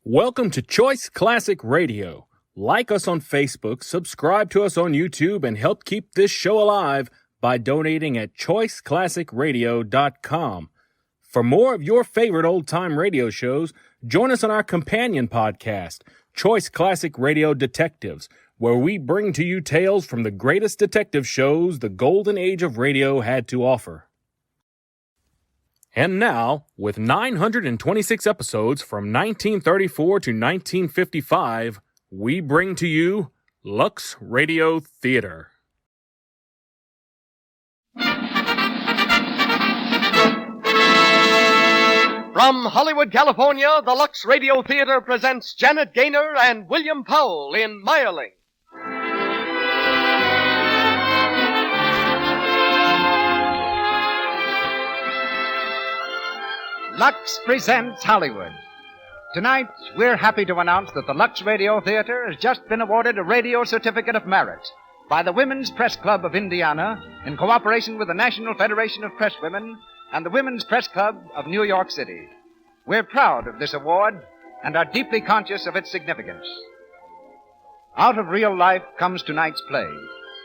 Welcome to Choice Classic Radio. Like us on Facebook, subscribe to us on YouTube, and help keep this show alive by donating at choiceclassicradio.com. For more of your favorite old-time radio shows, join us on our companion podcast, Choice Classic Radio Detectives, where we bring to you tales from the greatest detective shows the golden age of radio had to offer. And now, with 926 episodes from 1934 to 1955, we bring to you Lux Radio Theater. From Hollywood, California, the Lux Radio Theater presents Janet Gaynor and William Powell in Mayerling. Lux presents Hollywood. Tonight, we're happy to announce that the Lux Radio Theater has just been awarded a Radio Certificate of Merit by the Women's Press Club of Indiana in cooperation with the National Federation of Presswomen and the Women's Press Club of New York City. We're proud of this award and are deeply conscious of its significance. Out of real life comes tonight's play,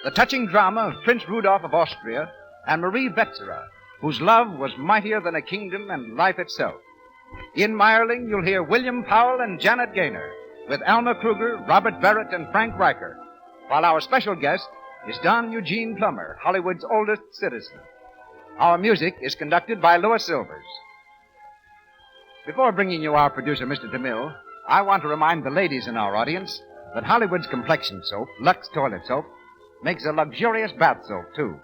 the touching drama of Prince Rudolph of Austria and Marie Wetzera, whose love was mightier than a kingdom and life itself. In Mayerling, you'll hear William Powell and Janet Gaynor, with Alma Kruger, Robert Barrett, and Frank Riker, while our special guest is Don Eugene Plummer, Hollywood's oldest citizen. Our music is conducted by Louis Silvers. Before bringing you our producer, Mr. DeMille, I want to remind the ladies in our audience that Hollywood's complexion soap, Lux Toilet Soap, makes a luxurious bath soap, too.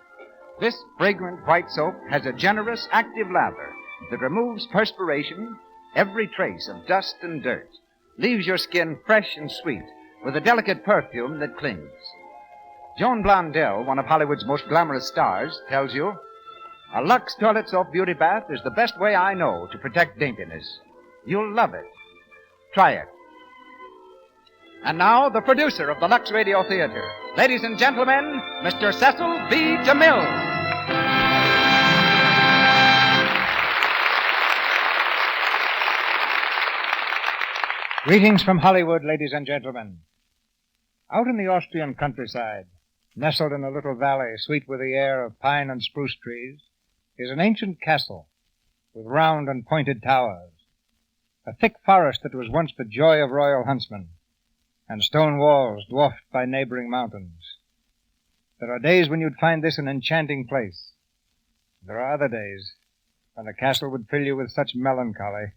This fragrant white soap has a generous, active lather that removes perspiration, every trace of dust and dirt, leaves your skin fresh and sweet with a delicate perfume that clings. Joan Blondell, one of Hollywood's most glamorous stars, tells you, "A Lux Toilet Soap beauty bath is the best way I know to protect daintiness. You'll love it. Try it." And now, the producer of the Lux Radio Theater. Ladies and gentlemen, Mr. Cecil B. DeMille. Greetings from Hollywood, ladies and gentlemen. Out in the Austrian countryside, nestled in a little valley sweet with the air of pine and spruce trees, is an ancient castle with round and pointed towers, a thick forest that was once the joy of royal huntsmen, and stone walls dwarfed by neighboring mountains. There are days when you'd find this an enchanting place. There are other days when the castle would fill you with such melancholy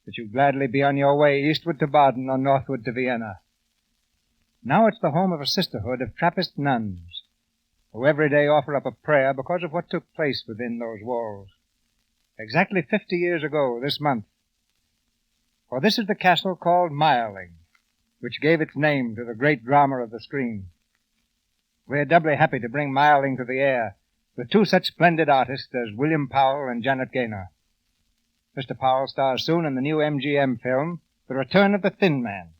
that you'd gladly be on your way eastward to Baden or northward to Vienna. Now it's the home of a sisterhood of Trappist nuns, who every day offer up a prayer because of what took place within those walls, exactly 50 years ago this month. For this is the castle called Mayerling, which gave its name to the great drama of the screen. We're doubly happy to bring Mayerling to the air with two such splendid artists as William Powell and Janet Gaynor. Mr. Powell stars soon in the new MGM film, The Return of the Thin Man,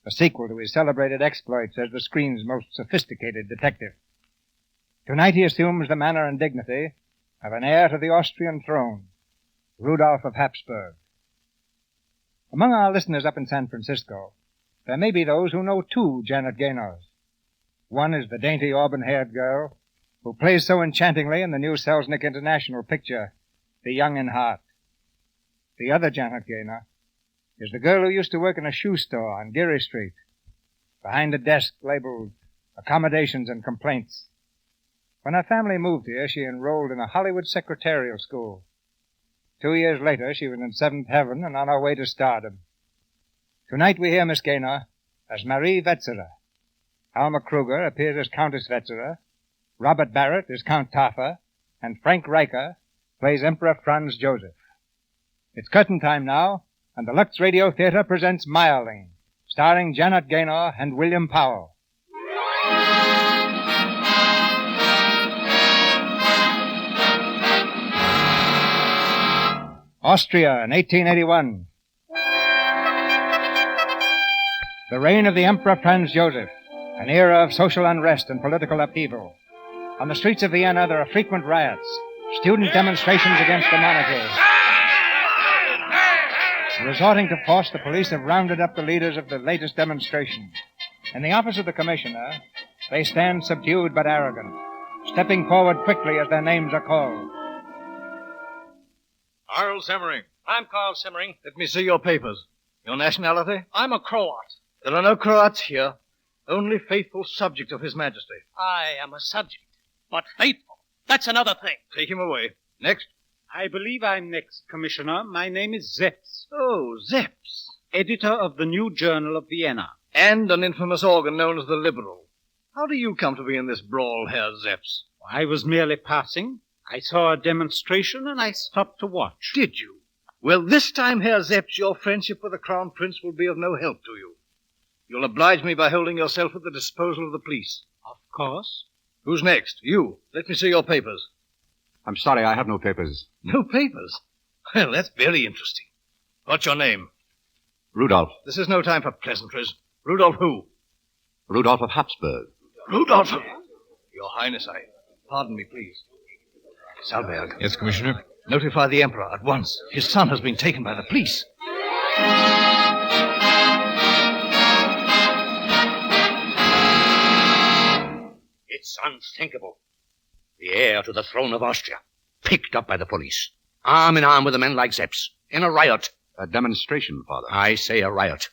a sequel to his celebrated exploits as the screen's most sophisticated detective. Tonight he assumes the manner and dignity of an heir to the Austrian throne, Rudolph of Habsburg. Among our listeners up in San Francisco, there may be those who know two Janet Gaynors. One is the dainty auburn-haired girl who plays so enchantingly in the new Selznick International picture, The Young in Heart. The other Janet Gaynor is the girl who used to work in a shoe store on Geary Street, behind a desk labeled Accommodations and Complaints. When her family moved here, she enrolled in a Hollywood secretarial school. 2 years later, she was in seventh heaven and on her way to stardom. Tonight we hear Miss Gaynor as Marie Wetzera. Alma Kruger appears as Countess Wetzera, Robert Barrett is Count Taffa, and Frank Riker plays Emperor Franz Joseph. It's curtain time now, and the Lux Radio Theater presents Mayerling, starring Janet Gaynor and William Powell. Austria in 1881. The reign of the Emperor Franz Joseph, an era of social unrest and political upheaval. On the streets of Vienna, there are frequent riots, student demonstrations against the monarchy. Resorting to force, the police have rounded up the leaders of the latest demonstration. In the office of the commissioner, they stand subdued but arrogant, stepping forward quickly as their names are called. Arl Semmering. I'm Carl Simmering. Let me see your papers. Your nationality? I'm a Croat. There are no Croats here. Only faithful subjects of His Majesty. I am a subject, but faithful. That's another thing. Take him away. Next. I believe I'm next, Commissioner. My name is Zeps, Oh, Zeps. editor of the New Journal of Vienna. And an infamous organ known as the Liberal. How do you come to be in this brawl, Herr Zeps? I was merely passing. I saw a demonstration and I stopped to watch. Did you? Well, this time, Herr Zeps, your friendship with the Crown Prince will be of no help to you. You'll oblige me by holding yourself at the disposal of the police. Of course. Who's next? You. Let me see your papers. I'm sorry, I have no papers. No papers? Well, that's very interesting. What's your name? Rudolph. This is no time for pleasantries. Rudolph who? Rudolph of Habsburg. Rudolph. Your Highness, pardon me, please. Salberg. Yes, Commissioner? Notify the Emperor at once. His son has been taken by the police. It's unthinkable. The heir to the throne of Austria, picked up by the police, arm in arm with the men like Zeps, in a riot. A demonstration, Father. I say a riot.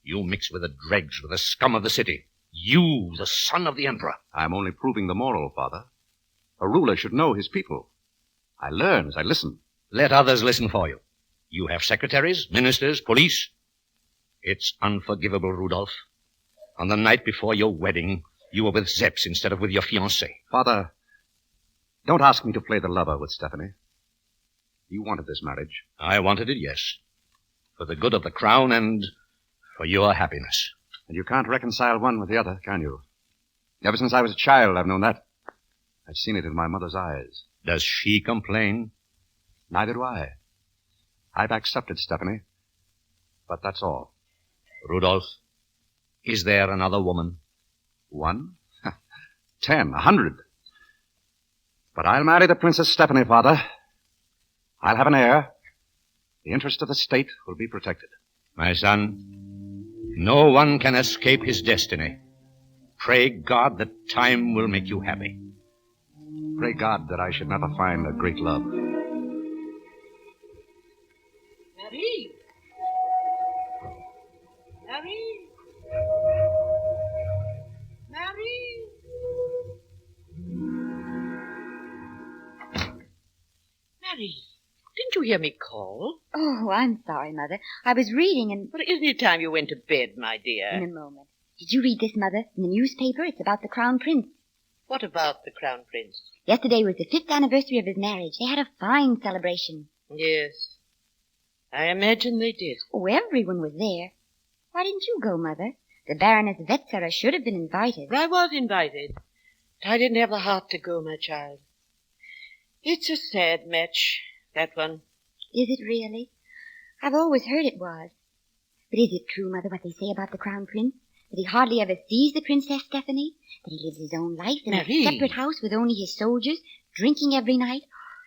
You mix with the dregs, with the scum of the city. You, the son of the Emperor. I'm only proving the moral, Father. A ruler should know his people. I learn as I listen. Let others listen for you. You have secretaries, ministers, police. It's unforgivable, Rudolph. On the night before your wedding, you were with Zeps instead of with your fiancée. Father, don't ask me to play the lover with Stephanie. You wanted this marriage. I wanted it, yes. For the good of the crown and for your happiness. And you can't reconcile one with the other, can you? Ever since I was a child, I've known that. I've seen it in my mother's eyes. Does she complain? Neither do I. I've accepted Stephanie. But that's all. Rudolph, is there another woman? 1? 10, 100. But I'll marry the Princess Stephanie, Father. I'll have an heir. The interest of the state will be protected. My son, no one can escape his destiny. Pray God that time will make you happy. Pray God that I should never find a great love. Marie! Marie! Marie! Marie, didn't you hear me call? Oh, I'm sorry, Mother. I was reading and... But isn't it time you went to bed, my dear? In a moment. Did you read this, Mother? In the newspaper, it's about the Crown Prince. What about the Crown Prince? Yesterday was the 5th anniversary of his marriage. They had a fine celebration. Yes. I imagine they did. Oh, everyone was there. Why didn't you go, Mother? The Baroness Wetzera should have been invited. I was invited. But I didn't have the heart to go, my child. It's a sad match, that one. Is it really? I've always heard it was. But is it true, Mother, what they say about the Crown Prince? That he hardly ever sees the Princess Stephanie? That he lives his own life in Marie. a separate house with only his soldiers, drinking every night?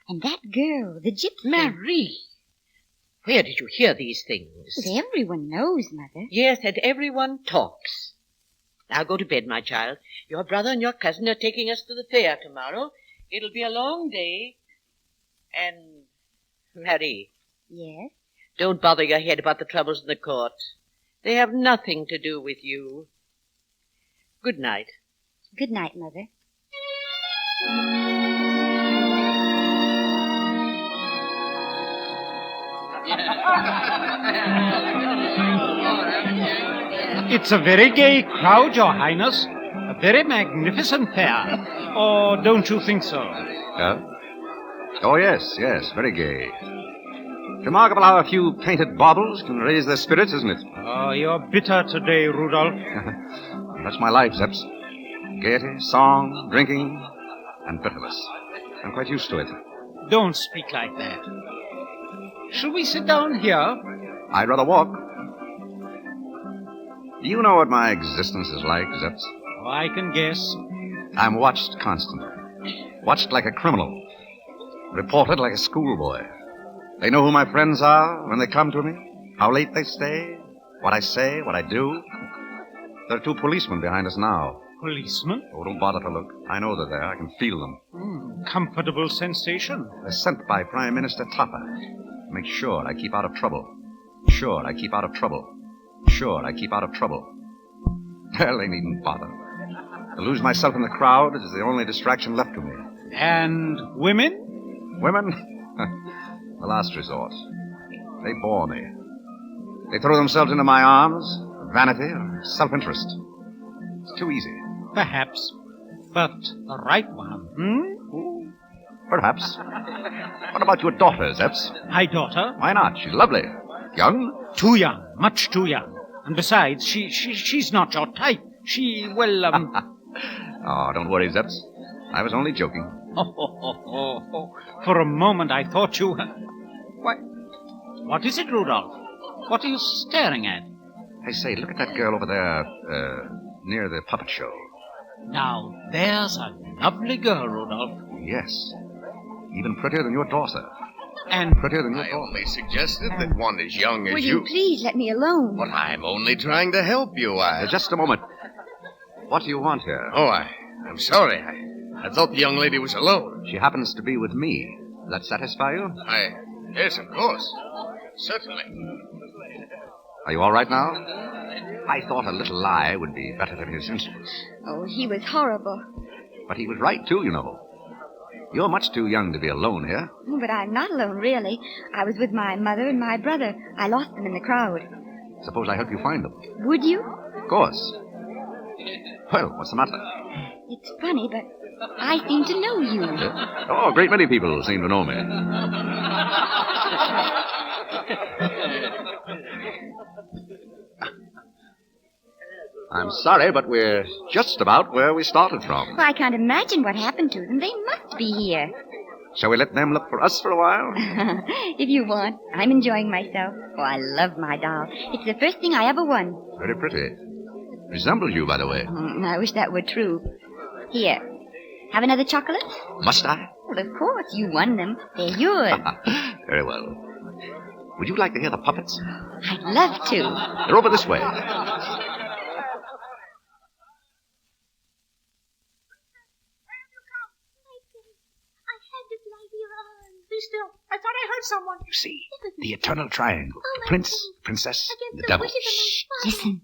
And that girl, the gypsy... Marie! Where did you hear these things? But everyone knows, Mother. Yes, and everyone talks. Now go to bed, my child. Your brother and your cousin are taking us to the fair tomorrow. It'll be a long day. And, Marie. Yes? Don't bother your head about the troubles in the court. They have nothing to do with you. Good night. Good night, Mother. It's a very gay crowd, Your Highness. A very magnificent fair. Or don't you think so? Oh, yes, very gay. Remarkable how a few painted baubles can raise their spirits, isn't it? Oh, you're bitter today, Rudolph. That's my life, Zeps. Gaiety, song, drinking, and bitterness. I'm quite used to it. Don't speak like that. Shall we sit down here? I'd rather walk. Do you know what my existence is like, Zeps? Oh, I can guess. I'm watched constantly. Watched like a criminal. Reported like a schoolboy. They know who my friends are when they come to me. How late they stay, what I say, what I do. There are 2 policemen behind us now. Policeman? Oh, don't bother to look. I know they're there. I can feel them. Comfortable sensation. They're sent by Prime Minister Topper. Make sure I keep out of trouble. Sure I keep out of trouble. Sure I keep out of trouble. Well, they needn't bother. To lose myself in the crowd is the only distraction left to me. And women? Women? The last resort. They bore me. They throw themselves into my arms. Vanity or self-interest. It's too easy. Perhaps. But the right one, Perhaps. What about your daughter, Zeps? My daughter? Why not? She's lovely. Young? Too young. Much too young. And besides, she's not your type. Oh, don't worry, Zeps. I was only joking. For a moment I thought you... Why, what is it, Rudolph? What are you staring at? Hey, say, look at that girl over there, near the puppet show. Now, there's a lovely girl, Rudolph. Yes. Even prettier than your daughter. And prettier than your I daughter. only suggested that one as young as Will you please let me alone? But I'm only trying to help you. Just a moment. What do you want here? Oh, I'm sorry. I thought the young lady was alone. She happens to be with me. Does that satisfy you? Yes, of course. Certainly. Are you all right now? I thought a little lie would be better than his insolence. Oh, he was horrible. But he was right, too, you know. You're much too young to be alone here. But I'm not alone, really. I was with my mother and my brother. I lost them in the crowd. Suppose I help you find them. Would you? Of course. Well, what's the matter? It's funny, but I seem to know you. Oh, a great many people seem to know me. I'm sorry, but we're just about where we started from. Well, I can't imagine what happened to them. They must be here. Shall we let them look for us for a while? If you want. I'm enjoying myself. Oh, I love my doll. It's the first thing I ever won. Very pretty. Resembles you, by the way. I wish that were true. Here. Have another chocolate? Must I? Well, of course. You won them. They're yours. Very well. Would you like to hear the puppets? I'd love to. They're over this way. Be still. I thought I heard someone. You see, the eternal triangle. The prince, the princess, the devil. Shh, listen.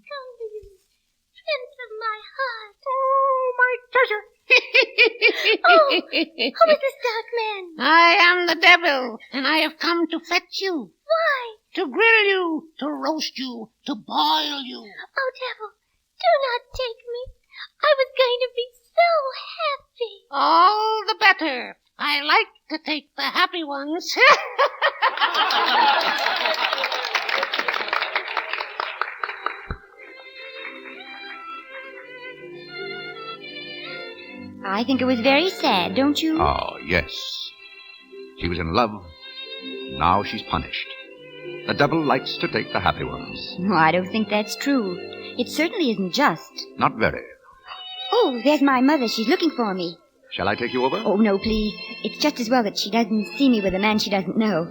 Prince of my heart. Oh, my treasure. Who is this dark man? I am the devil, and I have come to fetch you. Why? To grill you, to roast you, to boil you. Oh, devil, do not take me. I was going to be so happy. All the better. I like to take the happy ones. I think it was very sad, don't you? Oh, yes. She was in love. Now she's punished. The devil likes to take the happy ones. No, I don't think that's true. It certainly isn't just. Not very. Oh, there's my mother. She's looking for me. Shall I take you over? Oh, no, please. It's just as well that she doesn't see me with a man she doesn't know.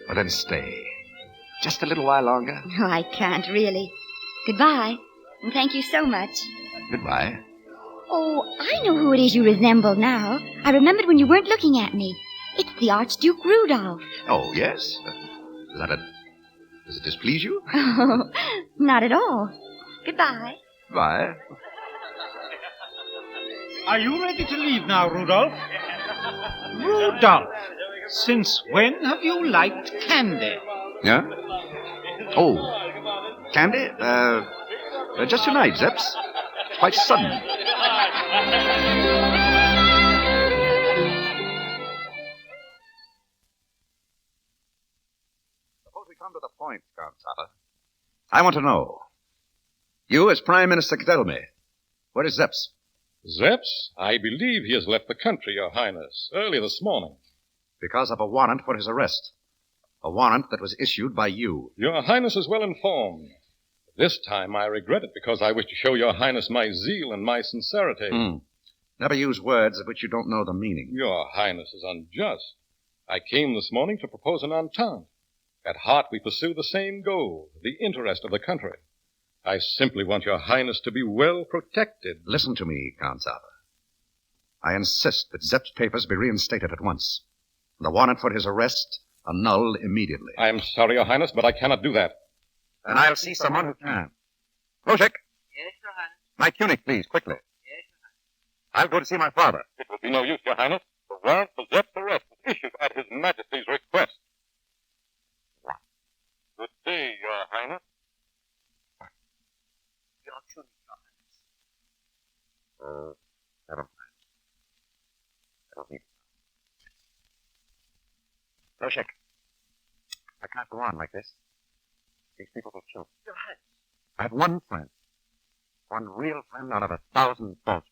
Well, then stay. Just a little while longer. No, I can't, really. Goodbye. And thank you so much. Goodbye. Oh, I know who it is you resemble now. I remembered when you weren't looking at me. It's the Archduke Rudolph. Oh, yes? Does it displease you? Oh, not at all. Goodbye. Bye. Are you ready to leave now, Rudolph? Rudolph, since when have you liked candy? Yeah? Oh, candy? Just tonight, Zeps. Quite sudden. Suppose we come to the point, Count Topper. I want to know. You, as Prime Minister, can tell me. Where is Zeps? Zeps? I believe he has left the country, Your Highness, early this morning. Because of a warrant for his arrest. A warrant that was issued by you. Your Highness is well informed. This time I regret it because I wish to show Your Highness my zeal and my sincerity. Never use words of which you don't know the meaning. Your Highness is unjust. I came this morning to propose an entente. At heart, we pursue the same goal, the interest of the country. I simply want your highness to be well protected. Listen to me, Count Zava. I insist that Zepp's papers be reinstated at once. The warrant for his arrest annulled immediately. I am sorry, your highness, but I cannot do that. And I'll see someone who can. Loshek. Yes, Your Highness. My tunic, please, quickly. Yes, Your Highness. I'll go to see my father. It will be no use, your highness. The warrant for Zepp's arrest was issued at his majesty's request. Good day, your highness. Your tunic, Your Highness. Oh, never mind. I don't need it. Loshek, I can't go on like this. These people will choke. Your Highness. I have one friend. One real friend out of 1,000 false ones.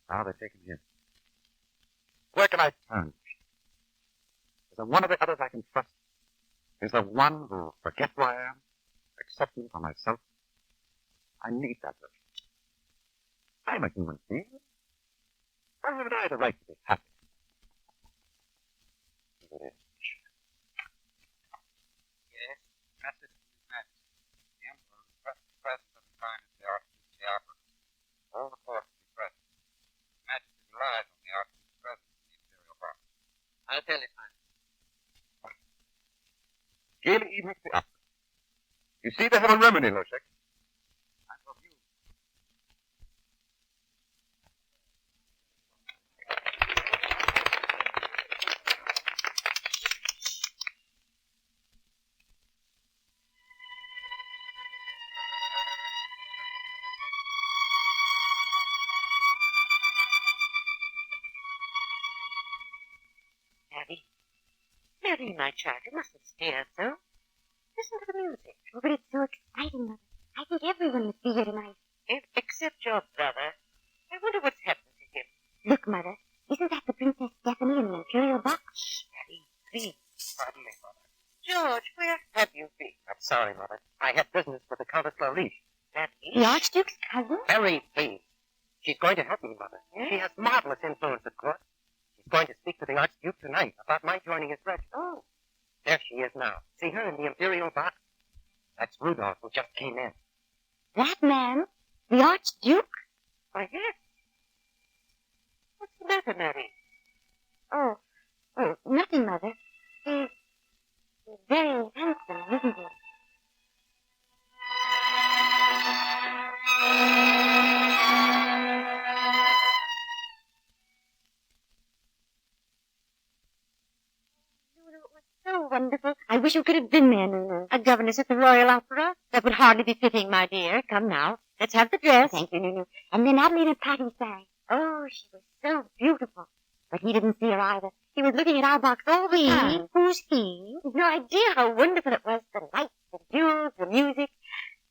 Now they're taking him. Where can I turn? Is there one of the others I can trust? Is there one who will forget who I am? Accept me for myself? I need that person. I'm a human being. Why haven't I the right to be happy? Here it is. Yes, message to His Majesty. The Emperor requests the presence of His Highness the Archduke of the Opera. All the court will be present. His Majesty relies on the Archduke's presence in the Imperial Box. I'll tell His Highness. Gaily evening to the opera. You see, they have a remedy, Loshek. I'm for you. Mary. Mary, my child, you mustn't stare so. Listen to the music. Oh, but it's so exciting, Mother. I think everyone must be here tonight. Except your brother. I wonder what's happened to him. Look, Mother. Isn't that the Princess Stephanie in the Imperial Box? Shh, Mary, please. Pardon me, Mother. George, where have you been? I'm sorry, Mother. I had business with the Countess Lalice. That The is... Archduke's cousin? Mary, please. She's going to help me, Mother. Yes? She has marvelous influence at court. She's going to speak to the Archduke tonight about my joining his regiment. Oh, There she is now. See her in the Imperial box? That's Rudolph, who just came in. That man? The Archduke? why, yes. What's the matter, Mary? Oh, nothing, Mother. He's very handsome, isn't he? So wonderful. I wish you could have been there, Nunu. A governess at the Royal Opera? That would hardly be fitting, my dear. Come now, let's have the dress. Thank you, Nunu. And then Adeline and Patty sang. Oh, she was so beautiful. But he didn't see her either. He was looking at our box all the time. Who's he? You've no idea how wonderful it was. The lights, the jewels, the music,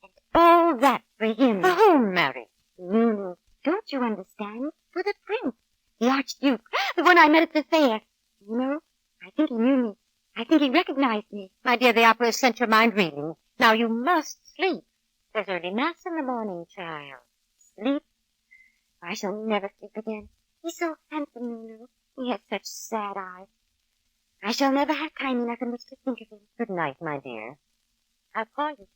and all that for him. For whom, Mary? Nunu, don't you understand? For the prince. The Archduke. The one I met at the fair. You know, I think he knew me. I think he recognized me. My dear, the opera has sent your mind reeling. Now you must sleep. There's early mass in the morning, child. Sleep? I shall never sleep again. He's so handsome, Nunu. He has such sad eyes. I shall never have time enough in which to think of him. Good night, my dear. I'll call you.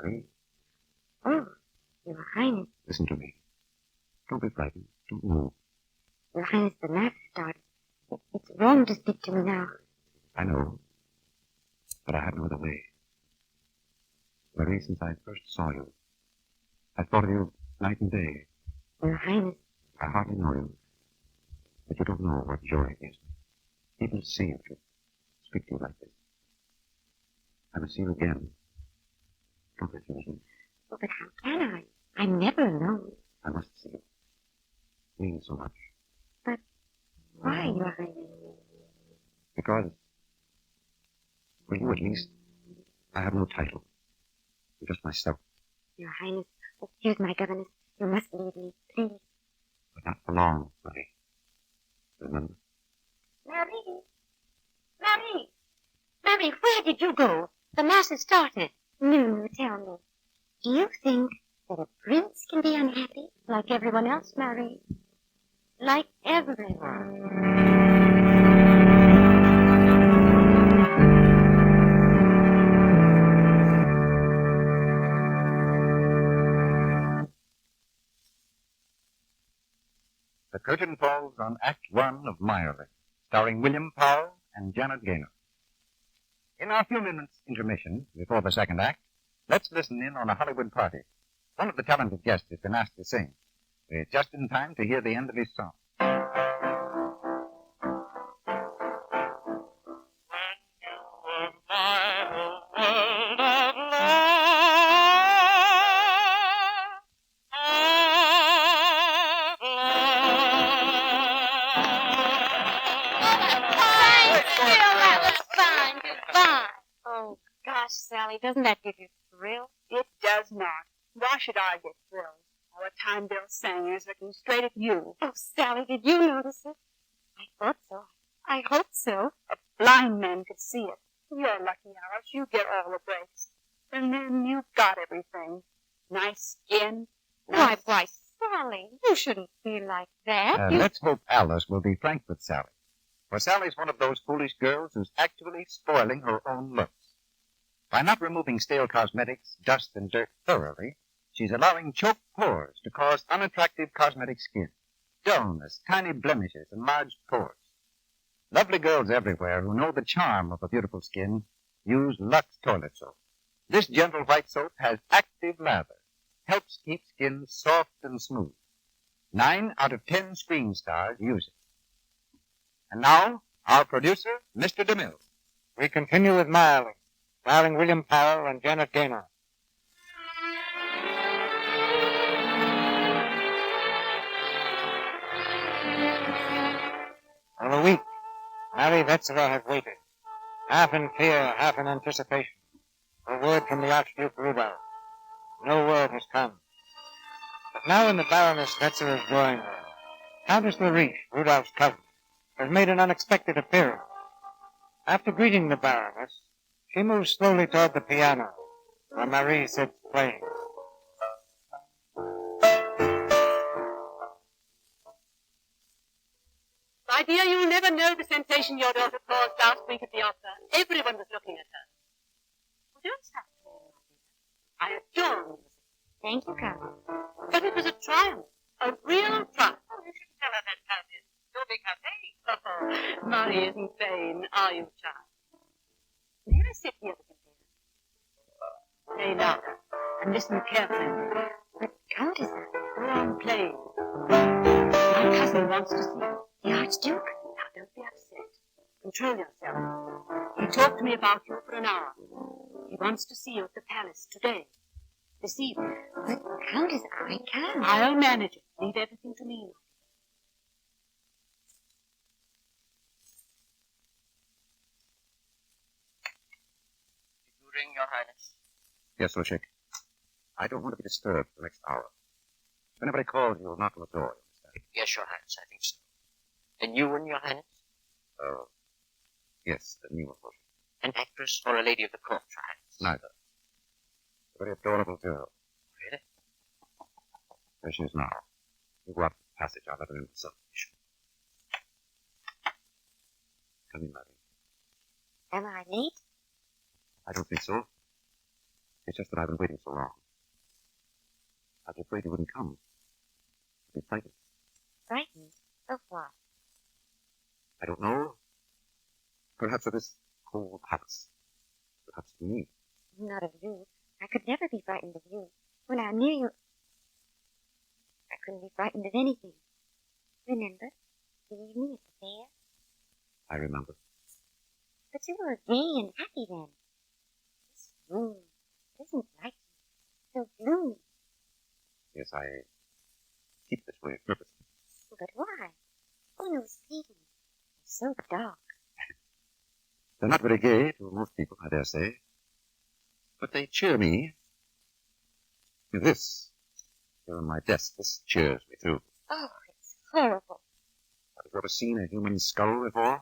Mary, Oh, Your Highness. listen to me. Don't be frightened. Don't move. Your Highness, the mass started. It's wrong to speak to me now. I know. But I have no other way. Marie, since I first saw you, I thought of you night and day. Your Highness. I hardly know you. But you don't know what joy it gives me. Even to see you, to speak to you like this. I will see you again. Don't refuse me. Oh, but how can I? I'm never alone. I must see you. It means so much. But why, Your Highness? Because, for you at least, I have no title. I'm just myself. Your Highness, oh, here's my governess. You must leave me, please. But not for long, Marie. Remember? Mary! Mary! Mary, where did you go? The mass has started. Nunu, tell me. Do you think that a prince can be unhappy like everyone else, Marie. Like everyone. The curtain falls on Act One of Mayerling, starring William Powell and Janet Gaynor. In our few minutes intermission before the second act, let's listen in on a Hollywood party. One of the talented guests has been asked to sing. We're just in time to hear the end of his song. Oh, gosh, Sally, doesn't that give you a thrill? It does not. Why should I get thrilled? All the time Bill sang is looking straight at you. Oh, Sally, did you notice it? I thought so. I hope so. A blind man could see it. You're lucky, Alice. You get all the breaks. And then you've got everything. Nice skin. Why, Sally, you shouldn't feel like that. Let's hope Alice will be frank with Sally. For Sally's one of those foolish girls who's actually spoiling her own looks. By not removing stale cosmetics, dust, and dirt thoroughly, she's allowing choked pores to cause unattractive cosmetic skin, dullness, tiny blemishes, and enlarged pores. Lovely girls everywhere who know the charm of a beautiful skin use Lux toilet soap. This gentle white soap has active lather, helps keep skin soft and smooth. 9 out of 10 screen stars use it. And now, our producer, Mr. DeMille. We continue with Mayerling, starring William Powell and Janet Gaynor. For a week, Mary Vetzera has waited, half in fear, half in anticipation, for word from the Archduke Rudolph. No word has come. But now in the Baroness Vetzera's drawing room, Countess Lariche, Rudolph's cousin, has made an unexpected appearance. After greeting the Baroness, she moves slowly toward the piano, where Marie sits playing. My dear, you'll never know the sensation your daughter caused last week at the opera. Everyone was looking at her. Well, don't stop playing, my dear. I adore music. Thank you, Countess. But it was a triumph, a real triumph. Oh, you should tell her that, Countess. You'll be vain. Oh, Marie isn't vain, are you, child? May I sit here with you, dear? Play louder and listen carefully. But, Countess, go on playing. My cousin wants to see you. The Archduke? Now, don't be upset. Control yourself. He talked to me about you for an hour. He wants to see you at the palace today. This evening. But, Countess, I can't. I'll manage it. Leave everything to me. Did you ring, Your Highness? Yes, Lushik. I don't want to be disturbed for the next hour. If anybody calls, you'll knock on the door. Yes, Your Highness, I think so. A new one, Your Highness? Oh, yes, the new one. An actress or a lady of the court, Your Highness? Neither. A very adorable girl. Really? There she is now. You go out to the passage. I'll let her in with celebration. Come in, Marie. Am I late? I don't think so. It's just that I've been waiting so long. I was afraid you wouldn't come. I'd be frightened. Frightened? Of what? I don't know. Perhaps of this whole palace. Perhaps of me. Not of you. I could never be frightened of you. When I'm near you, I couldn't be frightened of anything. Remember the evening at the fair? I remember. But you were gay and happy then. This room isn't like you. So gloomy. Yes, I keep this way purposely. But why? Oh, those ceilings are so dark. They're not very gay to most people, I dare say. But they cheer me. This, here on my desk, this cheers me too. Oh, it's horrible. Have you ever seen a human skull before?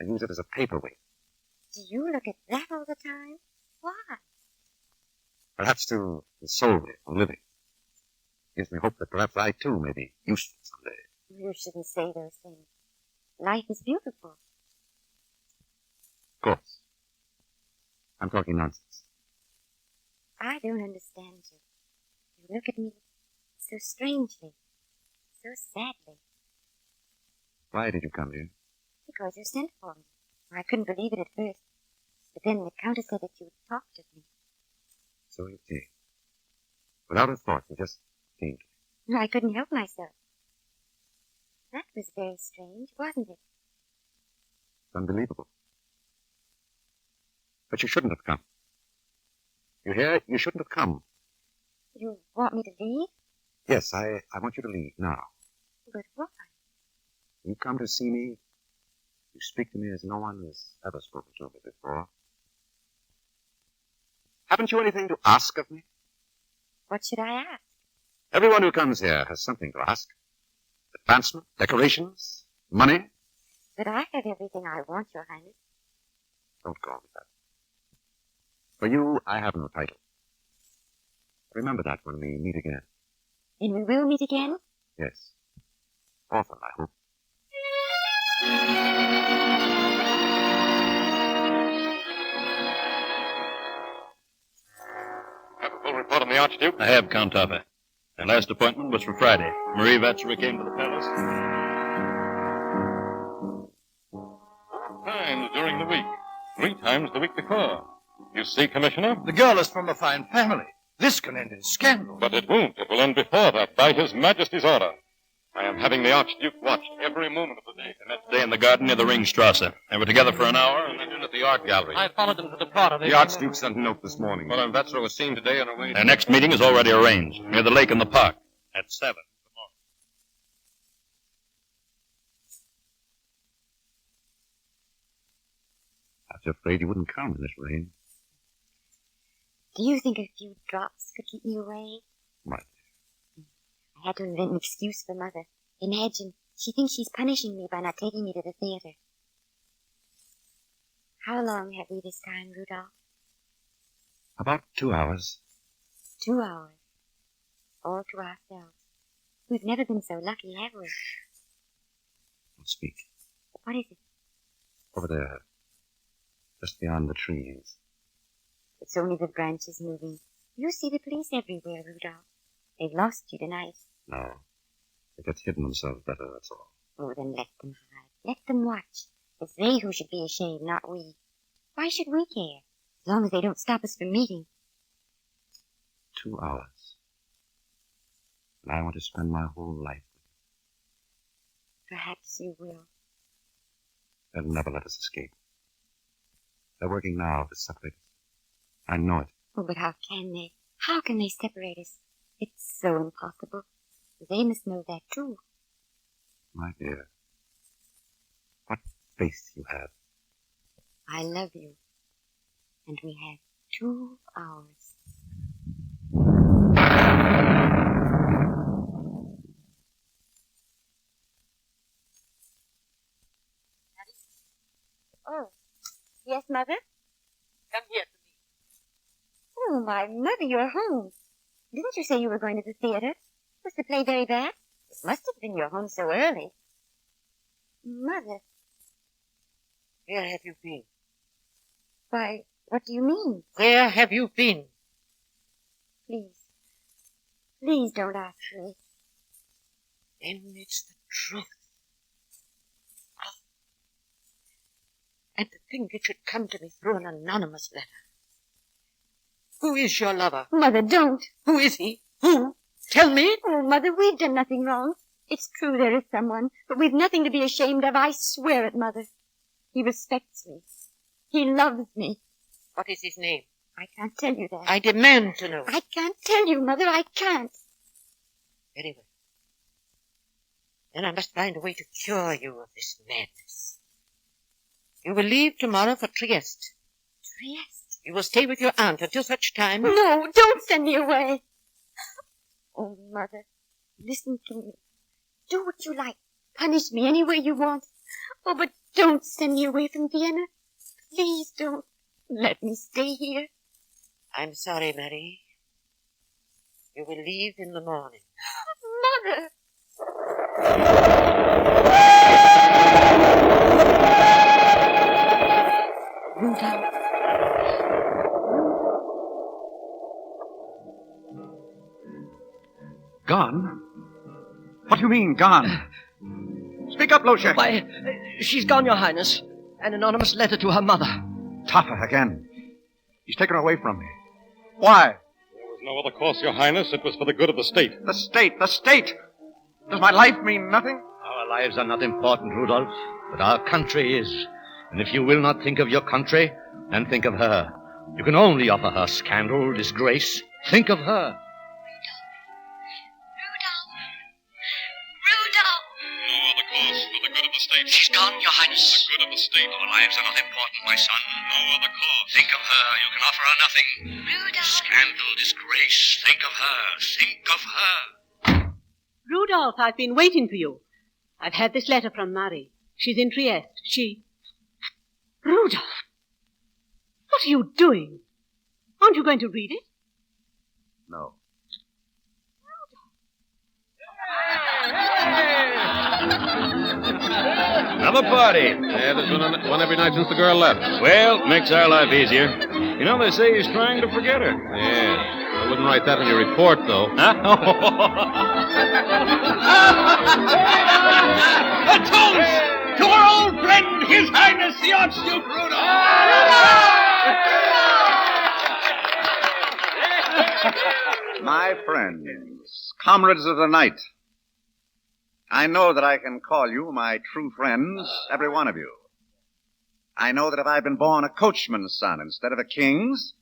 I use it as a paperweight. Do you look at that all the time? Why? Perhaps to console me from living. Gives me hope that perhaps I, too, may be useful someday. You shouldn't say those things. Life is beautiful. Of course. I'm talking nonsense. I don't understand you. You look at me so strangely, so sadly. Why did you come here? Because you sent for me. I couldn't believe it at first. But then the Countess said that you would talk to me. So you came. Without a thought, you just came to me. I couldn't help myself. That was very strange, wasn't it? It's unbelievable. But you shouldn't have come. You hear? You shouldn't have come. You want me to leave? Yes, I want you to leave now. But why? You come to see me. You speak to me as no one has ever spoken to me before. Haven't you anything to ask of me? What should I ask? Everyone who comes here has something to ask. Advancement, decorations, money. But I have everything I want, Your Highness. Don't call me that. For you, I have no title. Remember that when we meet again. And we will meet again? Yes. Often, I hope. Have a full report on the Archduke? I have, Count Topper. Their last appointment was for Friday. Marie Vatchery came to the palace. 4 times during the week. 3 times the week before. You see, Commissioner? The girl is from a fine family. This can end in scandal. But it won't. It will end before that, by His Majesty's order. I am having the Archduke watched every moment of the day. They met today in the garden near the Ringstrasse. They were together for an hour and then in at the art gallery. I followed them to the plot of The Archduke sent a note this morning. Madame Vatchery was seen today on her way. Their next meeting is already arranged, near the lake in the park, at 7. I was afraid you wouldn't come in this rain. Do you think a few drops could keep me away? What? I had to invent an excuse for Mother. Imagine, she thinks she's punishing me by not taking me to the theater. How long have we this time, Rudolph? About 2 hours. 2 hours. All to ourselves. We've never been so lucky, have we? Don't speak. What is it? Over there. Just beyond the trees. It's only the branches moving. You see the police everywhere, Rudolph. They've lost you tonight. No. They just hidden themselves better, that's all. Oh, then let them hide. Let them watch. It's they who should be ashamed, not we. Why should we care? As long as they don't stop us from meeting. 2 hours. And I want to spend my whole life with you. Perhaps you will. They'll never let us escape. They're working now to separate us. I know it. Oh, but how can they? How can they separate us? It's so impossible. They must know that, too. My dear, what faith you have. I love you. And we have 2 hours. Oh, yes, Mother? Come here to me. Oh, my Mother, you're home. Didn't you say you were going to the theater? Was the play very bad? It must have been you're home so early. Mother. Where have you been? Why, what do you mean? Where have you been? Please. Please don't ask me. Then it's the truth. Oh. And to think it should come to me through an anonymous letter. Who is your lover? Mother, don't. Who is he? Who? Tell me. Oh, Mother, we've done nothing wrong. It's true there is someone, but we've nothing to be ashamed of. I swear it, Mother. He respects me. He loves me. What is his name? I can't tell you that. I demand to know. I can't tell you, Mother. I can't. Very well. Then I must find a way to cure you of this madness. You will leave tomorrow for Trieste. Trieste? You will stay with your aunt until such time. No, don't send me away. Oh, Mother, listen to me. Do what you like. Punish me any way you want. Oh, but don't send me away from Vienna. Please don't. Let me stay here. I'm sorry, Mary. You will leave in the morning. Mother! Rudolph. Gone? What do you mean, gone? Speak up, Loshek. Why, she's gone, Your Highness. An anonymous letter to her mother. Topper again. He's taken her away from me. Why? There was no other course, Your Highness. It was for the good of the state. The state! The state! Does my life mean nothing? Our lives are not important, Rudolph, but our country is. And if you will not think of your country, then think of her. You can only offer her scandal, disgrace. Think of her. No other course for the good of the state. She's gone, Your Highness. For the good of the state. Our lives are not important, my son. No other course. Think of her. You can offer her nothing. Scandal, disgrace. Think of her. Think of her. Rudolph, I've been waiting for you. I've had this letter from Marie. She's in Trieste. Rudolph! What are you doing? Aren't you going to read it? No. Another party. Yeah, there's been one every night since the girl left. Well, makes our life easier. You know, they say he's trying to forget her. Yeah. I wouldn't write that on your report, though. Huh? A toast to our old friend, His Highness the Archduke Rudolph! My friends, comrades of the night, I know that I can call you my true friends, every one of you. I know that if I'd been born a coachman's son instead of a king's,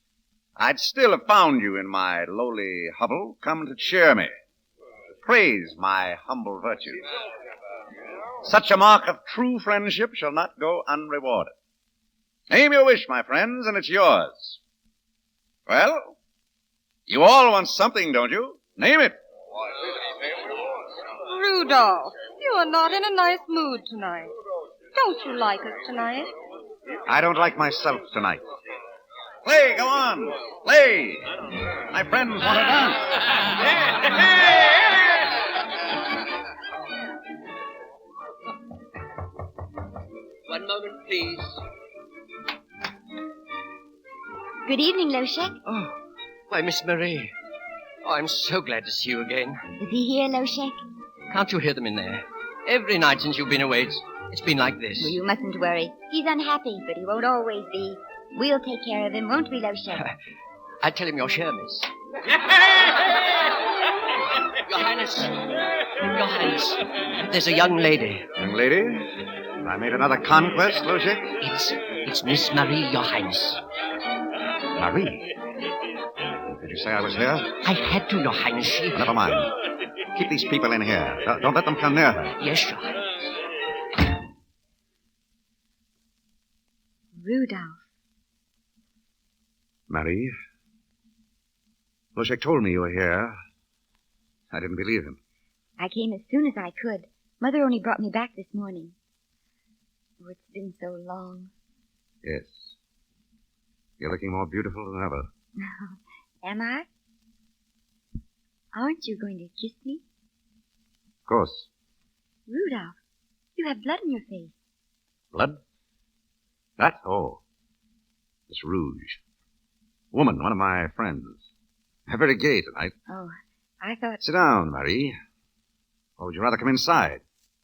I'd still have found you in my lowly hovel, come to cheer me, to praise my humble virtues. Such a mark of true friendship shall not go unrewarded. Name your wish, my friends, and it's yours. Well, you all want something, don't you? Name it. Rudolph, you are not in a nice mood tonight. Don't you like us tonight? I don't like myself tonight. Play, go on. Play. My friends want to dance. One moment, please. Good evening, Loshek. Oh, why, Miss Marie. Oh, I'm so glad to see you again. Is he here, Loshek? Can't you hear them in there? Every night since you've been away, it's been like this. Well, you mustn't worry. He's unhappy, but he won't always be. We'll take care of him, won't we, Loshek? I tell him you're sure, miss. Your Highness, there's a young lady. Young lady? I made another conquest, Loshek? It's Miss Marie, Your Highness. Marie? Did you say I was here? I had to, Your Highness. Never mind. Keep these people in here. Don't let them come near her. Yes, Your Highness. Rudolph. Marie? Loshek told me you were here. I didn't believe him. I came as soon as I could. Mother only brought me back this morning. Oh, it's been so long. Yes. You're looking more beautiful than ever. Am I? Aren't you going to kiss me? Of course. Rudolph, you have blood on your face. Blood? That? Oh. It's Rouge. Woman, one of my friends. Very gay tonight. Oh, I thought... Sit down, Marie. Or would you rather come inside?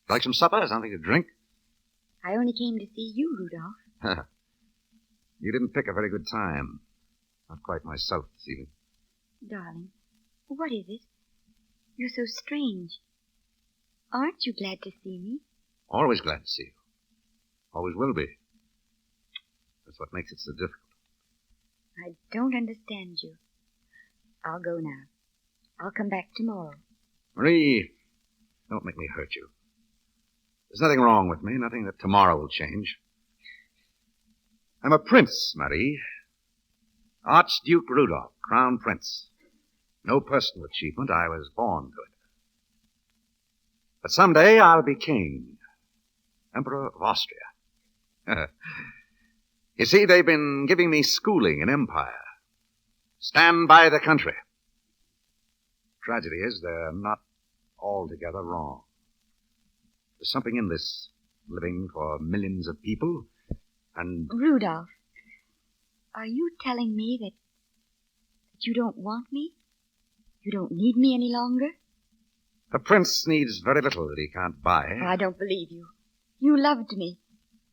Like some supper? Something to drink? I only came to see you, Rudolph. You didn't pick a very good time. Not quite myself this evening. Darling, what is it? You're so strange. Aren't you glad to see me? Always glad to see you. Always will be. That's what makes it so difficult. I don't understand you. I'll go now. I'll come back tomorrow. Marie, don't make me hurt you. There's nothing wrong with me, nothing that tomorrow will change. I'm a prince, Marie. Archduke Rudolph, Crown Prince. No personal achievement, I was born to it. But someday I'll be king. Emperor of Austria. You see, they've been giving me schooling in empire. Stand by the country. tragedy is they're not altogether wrong. There's something in this living for millions of people, and... Rudolph, are you telling me that you don't want me? You don't need me any longer? The prince needs very little that he can't buy. I don't believe you. You loved me.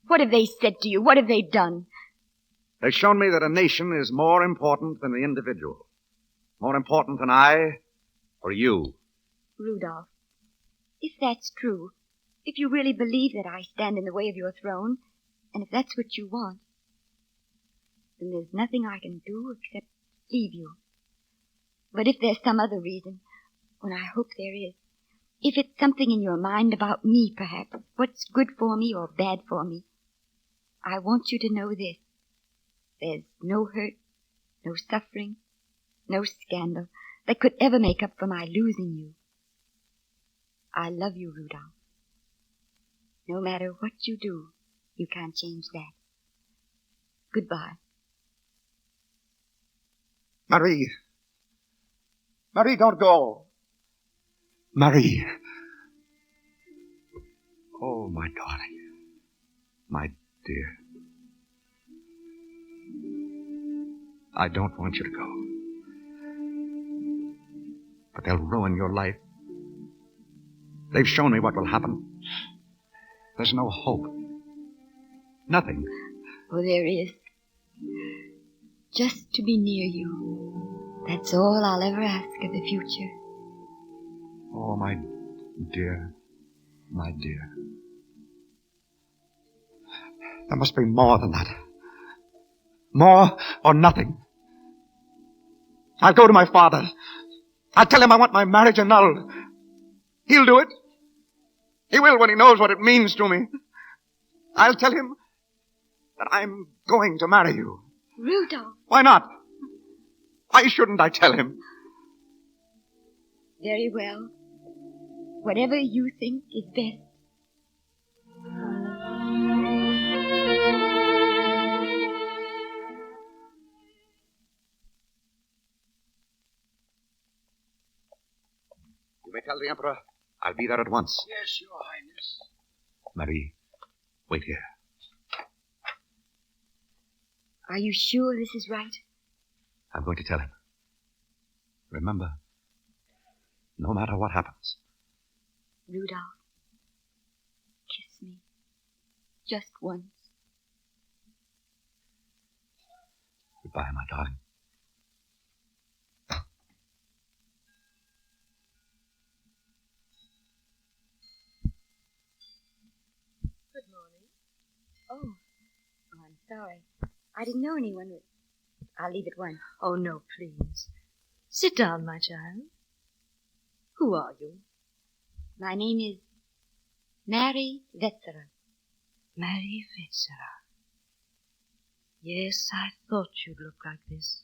What have they said to you? What have they done? They've shown me that a nation is more important than the individual. More important than I or you. Rudolph, if that's true, if you really believe that I stand in the way of your throne, and if that's what you want, then there's nothing I can do except leave you. But if there's some other reason, and I hope there is, if it's something in your mind about me, perhaps, what's good for me or bad for me, I want you to know this. There's no hurt, no suffering, no scandal that could ever make up for my losing you. I love you, Rudolph. No matter what you do, you can't change that. Goodbye. Marie. Marie, don't go. Marie. Oh, my darling. My dear. I don't want you to go. But they'll ruin your life. They've shown me what will happen. There's no hope. Nothing. Oh, there is. Just to be near you. That's all I'll ever ask of the future. Oh, my dear. My dear. There must be more than that. More or nothing. I'll go to my father. I'll tell him I want my marriage annulled. He'll do it. He will when he knows what it means to me. I'll tell him that I'm going to marry you. Rudolph. Why not? Why shouldn't I tell him? Very well. Whatever you think is best. You may tell the Emperor I'll be there at once. Yes, Your Highness. Marie, wait here. Are you sure this is right? I'm going to tell him. Remember, no matter what happens. Rudolph, kiss me. Just once. Goodbye, my darling. Good morning. Oh, I'm sorry. I didn't know anyone would. I'll leave at once. Oh, no, please. Sit down, my child. Who are you? My name is Mary Vetzerer. Mary Vetzerer. Yes, I thought you'd look like this.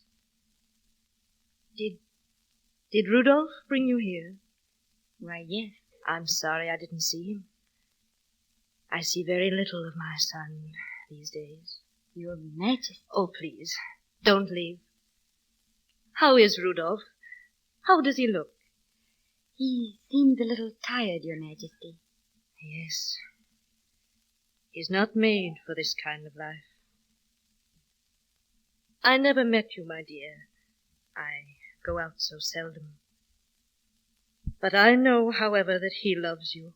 Did Rudolph bring you here? Why, yes. I'm sorry I didn't see him. I see very little of my son these days. Your Majesty. Oh, please, don't leave. How is Rudolph? How does he look? He seems a little tired, Your Majesty. Yes. He's not made for this kind of life. I never met you, my dear. I go out so seldom. But I know, however, that he loves you.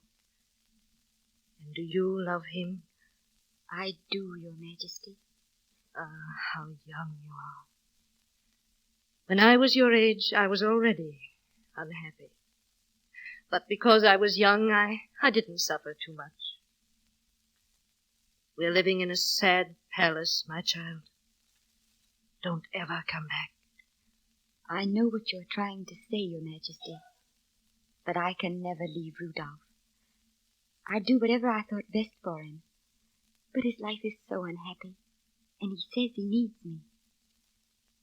And do you love him? I do, Your Majesty. Ah, how young you are. When I was your age, I was already unhappy. But because I was young, I didn't suffer too much. We're living in a sad palace, my child. Don't ever come back. I know what you're trying to say, Your Majesty. But I can never leave Rudolph. I'd do whatever I thought best for him. But his life is so unhappy, and he says he needs me.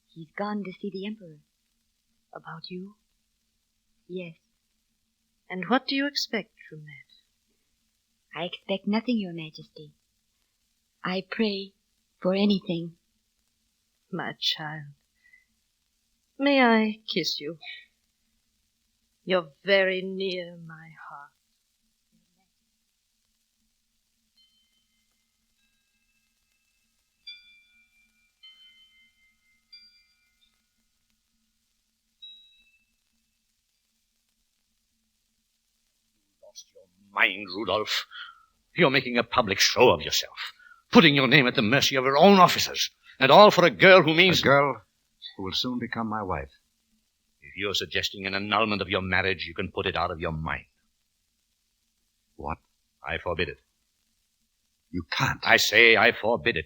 He's gone to see the Emperor. About you? Yes. And what do you expect from that? I expect nothing, Your Majesty. I pray for anything. My child, may I kiss you? You're very near my heart. Lost your mind, Rudolph. You're making a public show of yourself, putting your name at the mercy of your own officers, and all for a girl who means... A girl who will soon become my wife. If you're suggesting an annulment of your marriage, you can put it out of your mind. What? I forbid it. You can't. I say I forbid it.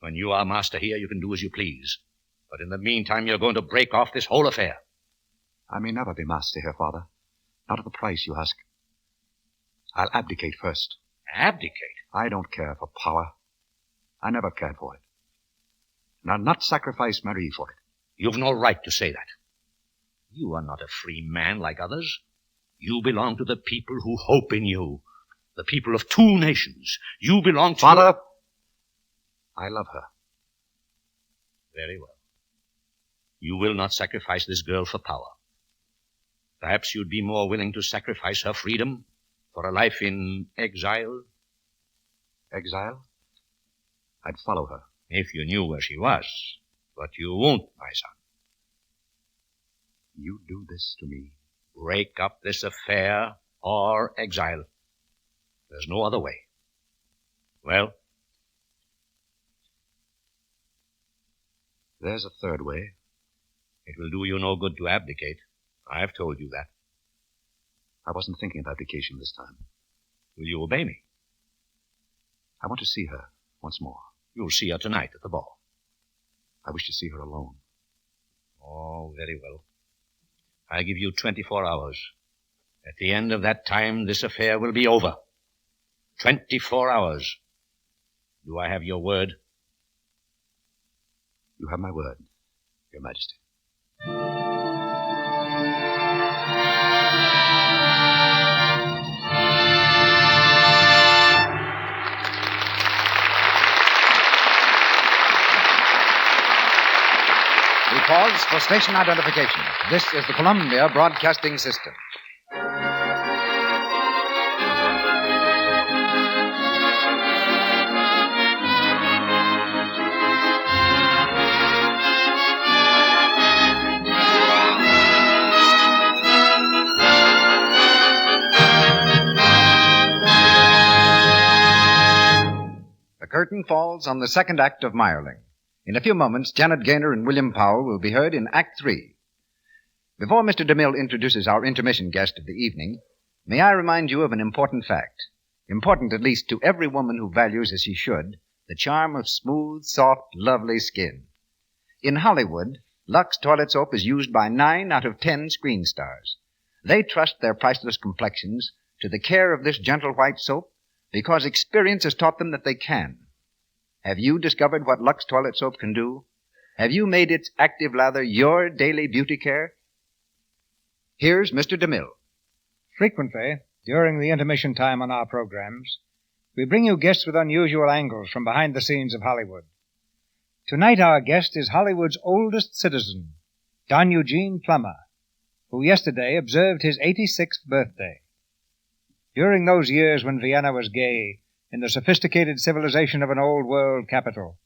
When you are master here, you can do as you please. But in the meantime, you're going to break off this whole affair. I may never be master here, Father. Not at the price you ask. I'll abdicate first. Abdicate? I don't care for power. I never cared for it. And I'll not sacrifice Marie for it. You've no right to say that. You are not a free man like others. You belong to the people who hope in you. The people of two nations. You belong to... Father, I love her. Very well. You will not sacrifice this girl for power. Perhaps you'd be more willing to sacrifice her freedom for a life in exile? Exile? I'd follow her. If you knew where she was. But you won't, my son. You do this to me. Break up this affair or exile. There's no other way. Well? There's a third way. It will do you no good to abdicate. I've told you that. I wasn't thinking of abdication this time. Will you obey me? I want to see her once more. You'll see her tonight at the ball. I wish to see her alone. Oh, very well. I give you 24 hours. At the end of that time, this affair will be over. 24 hours. Do I have your word? You have my word, Your Majesty. We pause for station identification. This is the Columbia Broadcasting System. The curtain falls on the second act of Mayerling. In a few moments, Janet Gaynor and William Powell will be heard in Act 3. Before Mr. DeMille introduces our intermission guest of the evening, may I remind you of an important fact, important at least to every woman who values, as she should, the charm of smooth, soft, lovely skin. In Hollywood, Lux toilet soap is used by 9 out of 10 screen stars. They trust their priceless complexions to the care of this gentle white soap because experience has taught them that they can. Have you discovered what Lux toilet soap can do? Have you made its active lather your daily beauty care? Here's Mr. DeMille. Frequently, during the intermission time on our programs, we bring you guests with unusual angles from behind the scenes of Hollywood. Tonight our guest is Hollywood's oldest citizen, Don Eugene Plummer, who yesterday observed his 86th birthday. During those years when Vienna was gay, in the sophisticated civilization of an old-world capital,